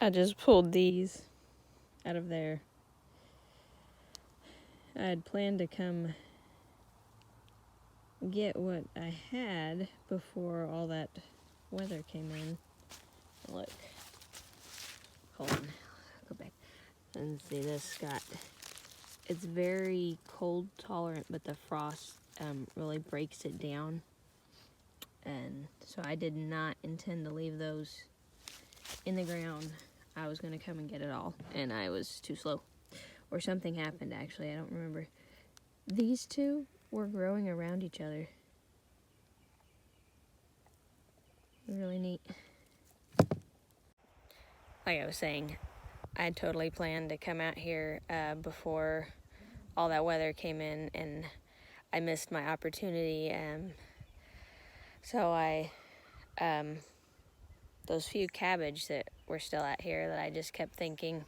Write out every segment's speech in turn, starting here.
I just pulled these out of there. I had planned to come get what I had before all that weather came in. Look. Hold on. Go back. And see, this got... It's very cold tolerant, but the frost really breaks it down. And so I did not intend to leave those in the ground. I was going to come and get it all, and I was too slow. Or something happened, actually. I don't remember. These two were growing around each other. Really neat. Like I was saying, I had totally planned to come out here before all that weather came in, and I missed my opportunity. So I, those few cabbage that were still out here that I just kept thinking,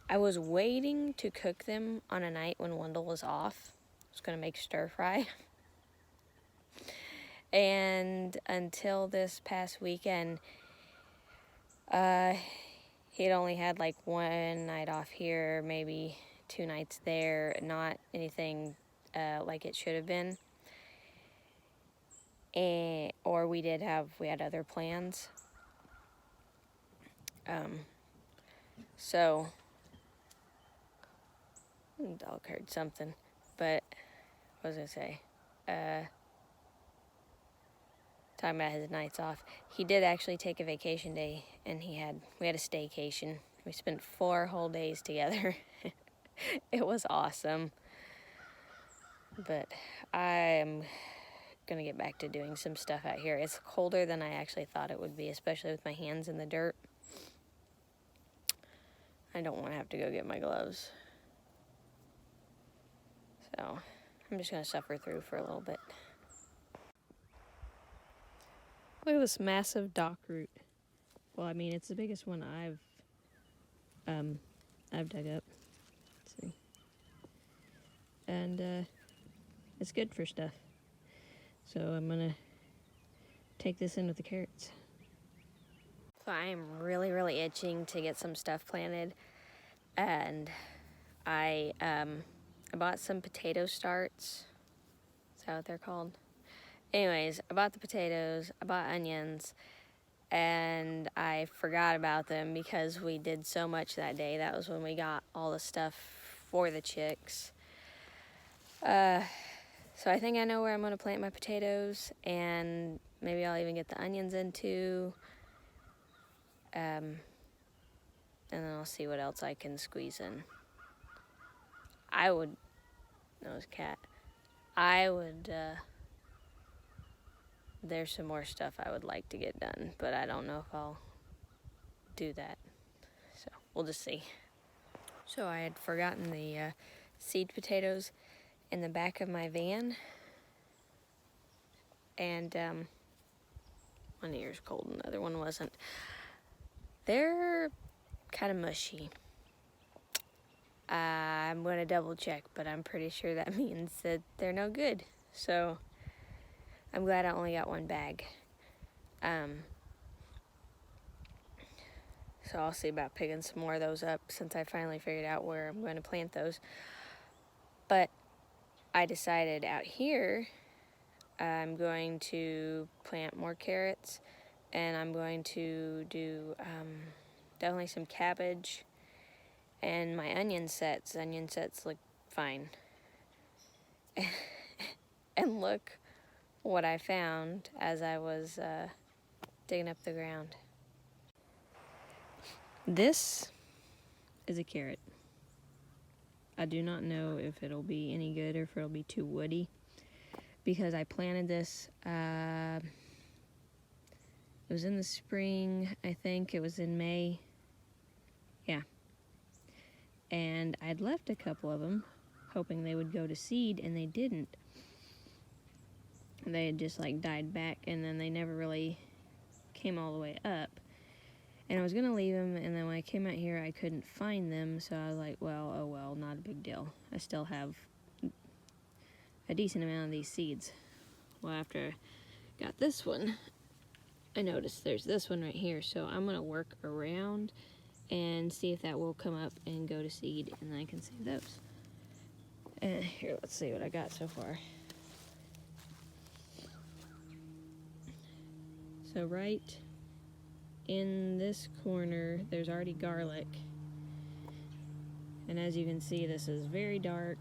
I was waiting to cook them on a night when Wendell was off. I was going to make stir fry. And until this past weekend, he'd only had like one night off here, maybe 2 nights there, not anything like it should have been. Or we had other plans. So, the dog heard something, but what was I say? Talking about his nights off. He did actually take a vacation day, and we had a staycation. We spent 4 whole days together. It was awesome. But I'm gonna get back to doing some stuff out here. It's colder than I actually thought it would be, especially with my hands in the dirt. I don't want to have to go get my gloves. So I'm just gonna suffer through for a little bit. Look at this massive dock root. Well, I mean, it's the biggest one I've dug up. Let's see. And it's good for stuff. So I'm gonna take this in with the carrots. So I am really, really itching to get some stuff planted, and I bought some potato starts. Is that what they're called? Anyways, I bought the potatoes, I bought onions, and I forgot about them because we did so much that day. That was when we got all the stuff for the chicks. So I think I know where I'm going to plant my potatoes, and maybe I'll even get the onions in too. And then I'll see what else I can squeeze in. There's some more stuff I would like to get done, but I don't know if I'll do that. So we'll just see. So I had forgotten the seed potatoes in the back of my van. And one ear's cold and the other one wasn't. They're kind of mushy. I'm going to double check, but I'm pretty sure that means that they're no good. So I'm glad I only got one bag. So I'll see about picking some more of those up since I finally figured out where I'm going to plant those. But I decided out here I'm going to plant more carrots, and I'm going to do definitely some cabbage and my onion sets. Onion sets look fine. And look what I found as I was digging up the ground. This is a carrot. I do not know if it'll be any good or if it'll be too woody, because I planted this, it was in the spring, I think. It was in May. Yeah. And I'd left a couple of them, hoping they would go to seed, and they didn't. They had just like died back, and then they never really came all the way up. And I was going to leave them, and then when I came out here, I couldn't find them, so I was like, well, oh well, not a big deal. I still have a decent amount of these seeds. Well, after I got this one, I noticed there's this one right here, so I'm going to work around and see if that will come up and go to seed, and then I can save those. And here, let's see what I got so far. So right in this corner, there's already garlic. And as you can see, this is very dark,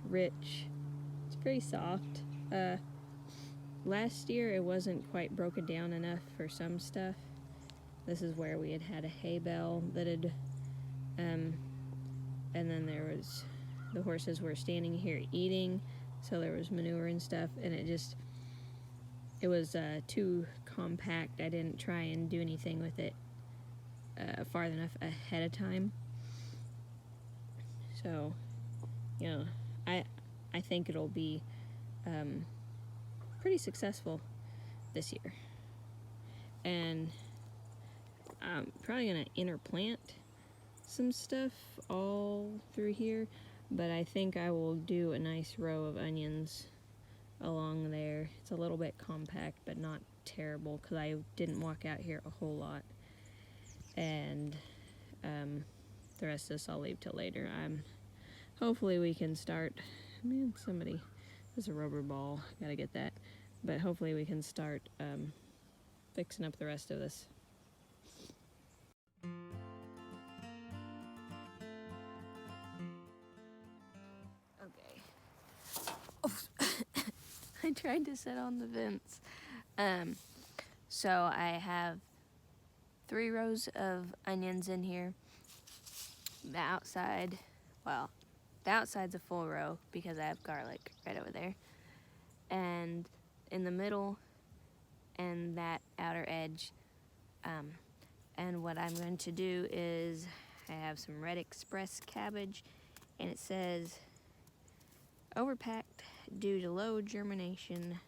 rich. It's pretty soft. Last year, it wasn't quite broken down enough for some stuff. This is where we had a hay bale that had, and then there was, the horses were standing here eating, so there was manure and stuff, and it was too compact. I didn't try and do anything with it far enough ahead of time. So, you know, I think it'll be pretty successful this year. And I'm probably gonna interplant some stuff all through here, but I think I will do a nice row of onions along there. It's a little bit compact, but not terrible, because I didn't walk out here a whole lot. And the rest of this I'll leave till later. Hopefully we can start, man, somebody, there's a rubber ball, gotta get that. But hopefully we can start fixing up the rest of this. Okay. Oh, I tried to sit on the vents. So I have 3 rows of onions in here. The outside, well, the outside's a full row because I have garlic right over there. And in the middle and that outer edge, and what I'm going to do is I have some Red Express cabbage, and it says overpacked due to low germination.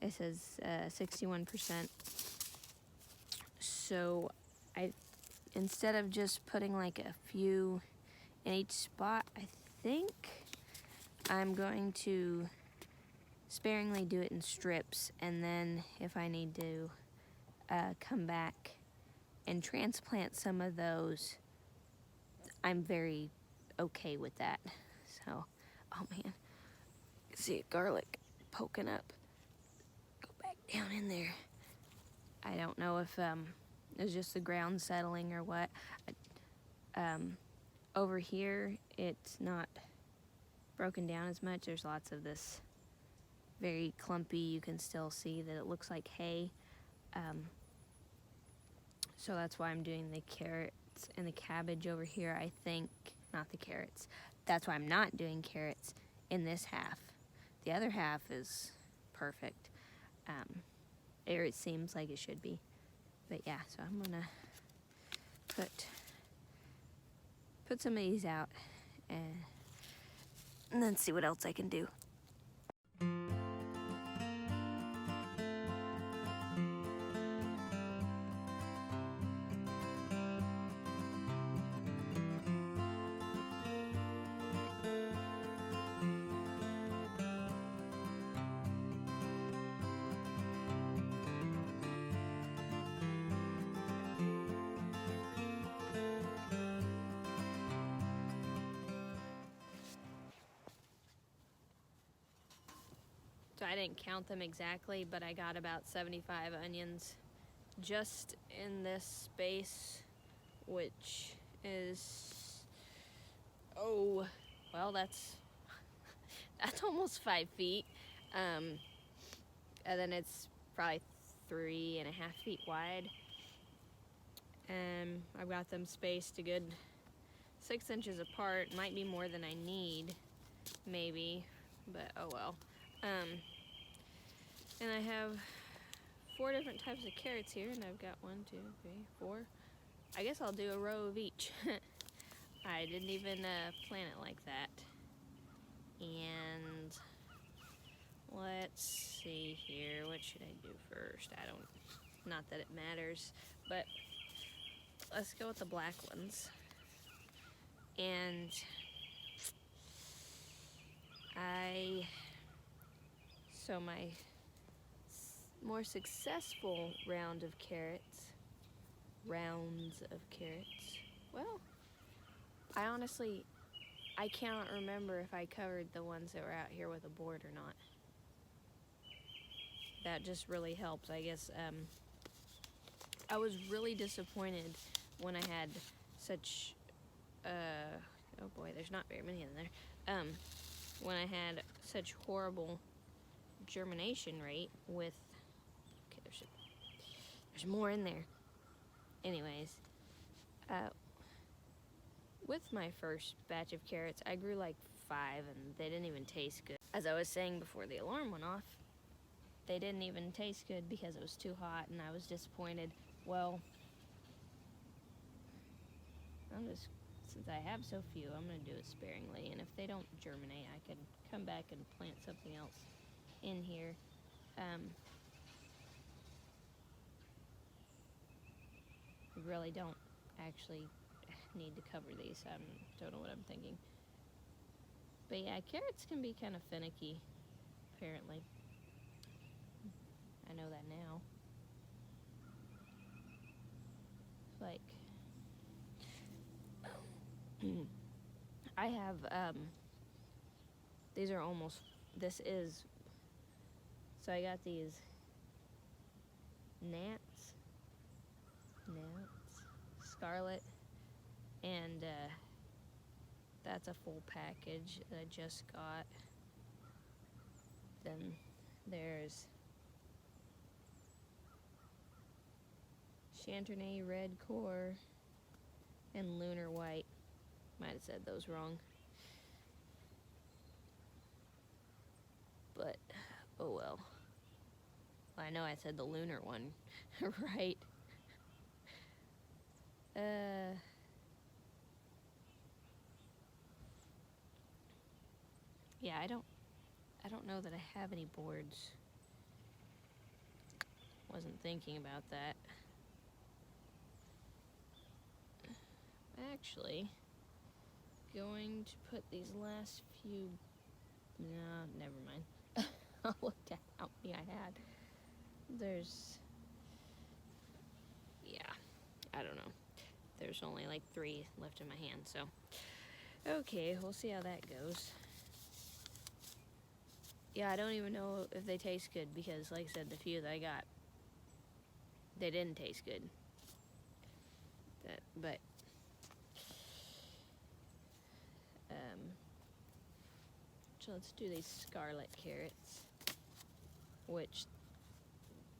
It says 61%. So instead of just putting like a few in each spot, I think I'm going to sparingly do it in strips, and then if I need to come back and transplant some of those, I'm very okay with that. So, oh man, you see garlic poking up. Go back down in there. I don't know if it's just the ground settling or what. Over here, it's not broken down as much. There's lots of this very clumpy. You can still see that it looks like hay. So that's why I'm doing the carrots and the cabbage over here. I think, not the carrots. That's why I'm not doing carrots in this half. The other half is perfect. Or it seems like it should be. But yeah, so I'm gonna put some of these out and then see what else I can do. So I didn't count them exactly, but I got about 75 onions just in this space, which is, oh, well, that's almost 5 feet. And then it's probably 3.5 feet wide. And I've got them spaced a good 6 inches apart. Might be more than I need, maybe, but oh well. And I have 4 different types of carrots here, and I've got 1, 2, 3, 4. I guess I'll do a row of each. I didn't even plan it like that. And let's see here, what should I do first? Not that it matters, but let's go with the black ones. And so my more successful round of carrots, rounds of carrots. Well, I cannot remember if I covered the ones that were out here with a board or not. That just really helps, I guess. I was really disappointed when I had such, oh boy, there's not very many in there. When I had such horrible germination rate with, okay, there's more in there. Anyways, with my first batch of carrots, I grew like 5 and they didn't even taste good. As I was saying before the alarm went off, they didn't even taste good because it was too hot and I was disappointed. Well, since I have so few, I'm gonna do it sparingly, and if they don't germinate, I can come back and plant something else in here. We really don't actually need to cover these. I don't know what I'm thinking. But yeah, carrots can be kind of finicky, apparently. I know that now. Like, I have, these are almost, so I got these gnats, scarlet, and that's a full package that I just got. Then there's Chanternay red core and lunar white. Might have said those wrong. But, oh well. I know I said the lunar one, right? Yeah, I don't know that I have any boards. Wasn't thinking about that. Actually, going to put these last few, no, never mind. I looked at how many I had. Yeah, I don't know. There's only like 3 left in my hand, so. Okay, we'll see how that goes. Yeah, I don't even know if they taste good because, like I said, the few that I got, they didn't taste good. But so let's do these scarlet carrots, which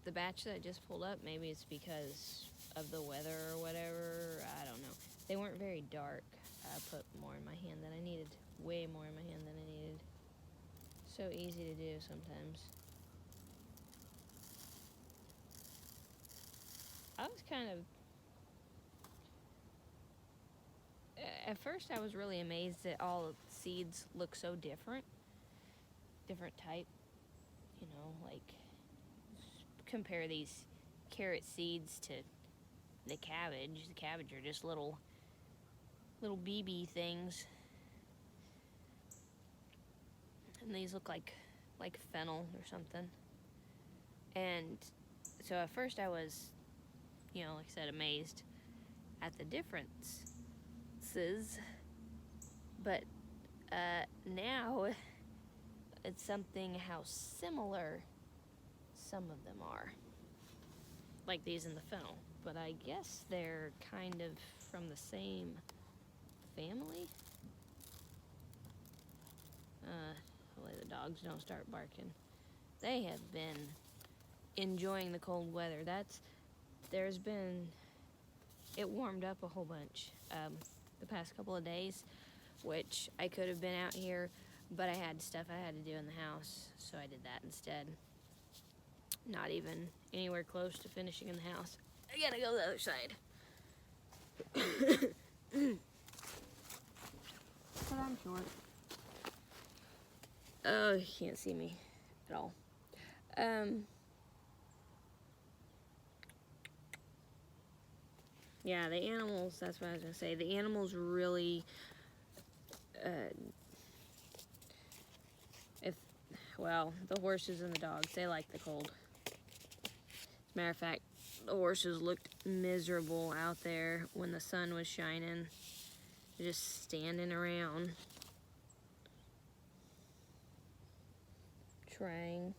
the batch that I just pulled up, maybe it's because of the weather or whatever, I don't know. They weren't very dark. I put more in my hand than I needed, way more in my hand than I needed. So easy to do sometimes. I was kind of, at first I was really amazed that all seeds look so different type, you know, like compare these carrot seeds to the cabbage. The cabbage are just little BB things, and these look like fennel or something. And so at first I was, you know, like I said, amazed at the differences, but now it's something how similar some of them are, like these in the fennel, but I guess they're kind of from the same family. Hopefully the dogs don't start barking. They have been enjoying the cold weather. It warmed up a whole bunch the past couple of days, which I could have been out here, but I had stuff I had to do in the house, so I did that instead. Not even anywhere close to finishing in the house. I gotta go to the other side. But I'm short. Oh, you can't see me at all. Yeah, the animals, that's what I was gonna say. The animals really, the horses and the dogs, they like the cold. As a matter of fact, The horses looked miserable out there when the sun was shining, just standing around, trying.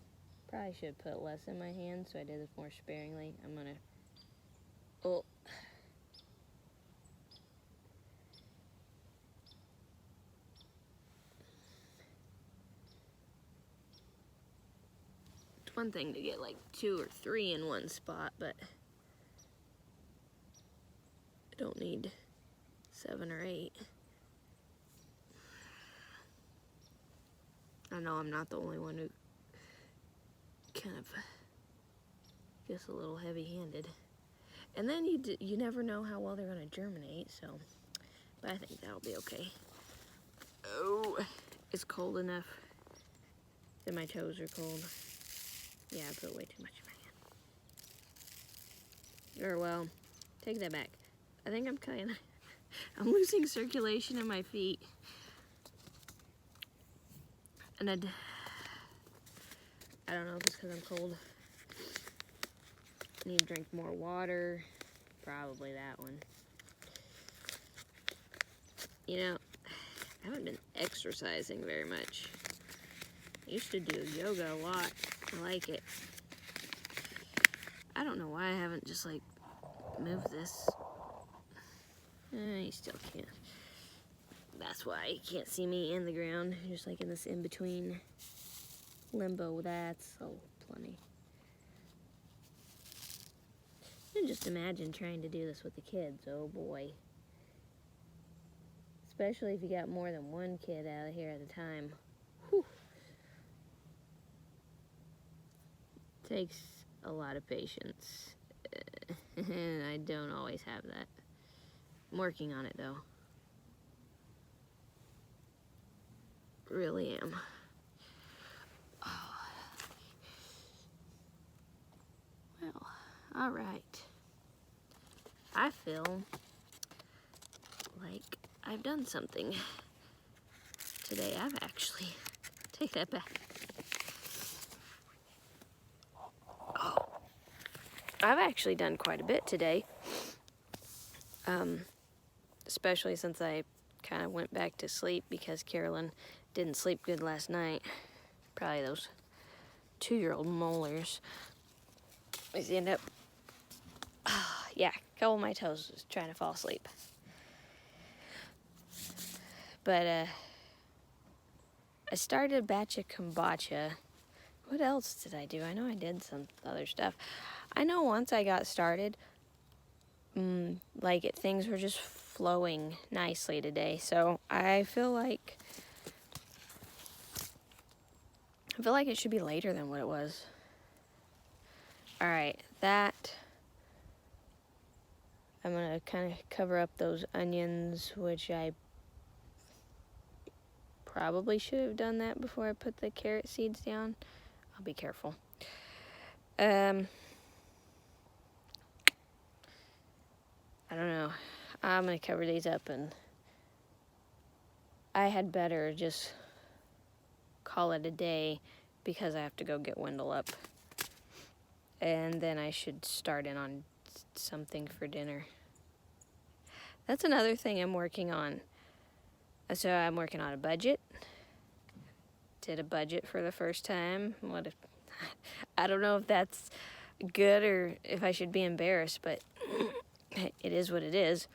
Probably should put less in my hand, so I did this more sparingly. I'm gonna, oh. It's one thing to get like 2 or 3 in one spot, but I don't need 7 or 8. I know I'm not the only one who kind of gets a little heavy-handed. And then you never know how well they're going to germinate, so, but I think that'll be okay. Oh, it's cold enough that my toes are cold. Yeah, I put way too much in my hand. Or, well, take that back. I think I'm losing circulation in my feet. And I don't know if it's because I'm cold. I need to drink more water. Probably that one. You know, I haven't been exercising very much. I used to do yoga a lot. I like it. I don't know why I haven't just like moved this. You still can't. That's why you can't see me in the ground. Just like in this in-between limbo. That's so plenty. And just imagine trying to do this with the kids. Oh boy. Especially if you got more than one kid out here at a time. Whew. Takes a lot of patience. And I don't always have that. I'm working on it though. Really am. Oh. Well, all right. I feel like I've done something today. Take that back. Oh, I've actually done quite a bit today. Especially since I kind of went back to sleep because Carolyn didn't sleep good last night. Probably those 2-year-old molars. I end up, yeah, a couple of my toes was trying to fall asleep. But I started a batch of kombucha. What else did I do? I know I did some other stuff. I know once I got started, things were just flowing nicely today. So I feel like it should be later than what it was. All right, I'm gonna kind of cover up those onions, which I probably should have done that before I put the carrot seeds down. I'll be careful. I don't know. I'm gonna cover these up, and I had better just call it a day because I have to go get Wendell up. And then I should start in on something for dinner. That's another thing I'm working on. So I'm working on a budget. Did a budget for the first time. I don't know if that's good or if I should be embarrassed, but it is what it is.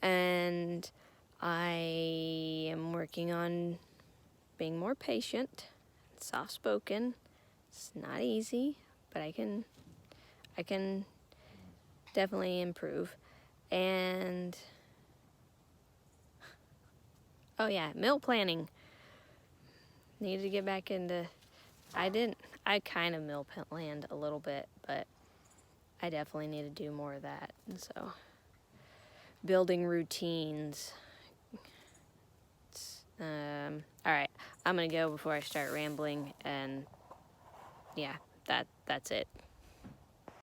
And I am working on being more patient, soft-spoken. It's not easy, but I can definitely improve. And oh yeah, meal planning. Need to get back into. I kind of meal planned a little bit, but I definitely need to do more of that. And so, building routines. All right, I'm gonna go before I start rambling, and yeah, that's it.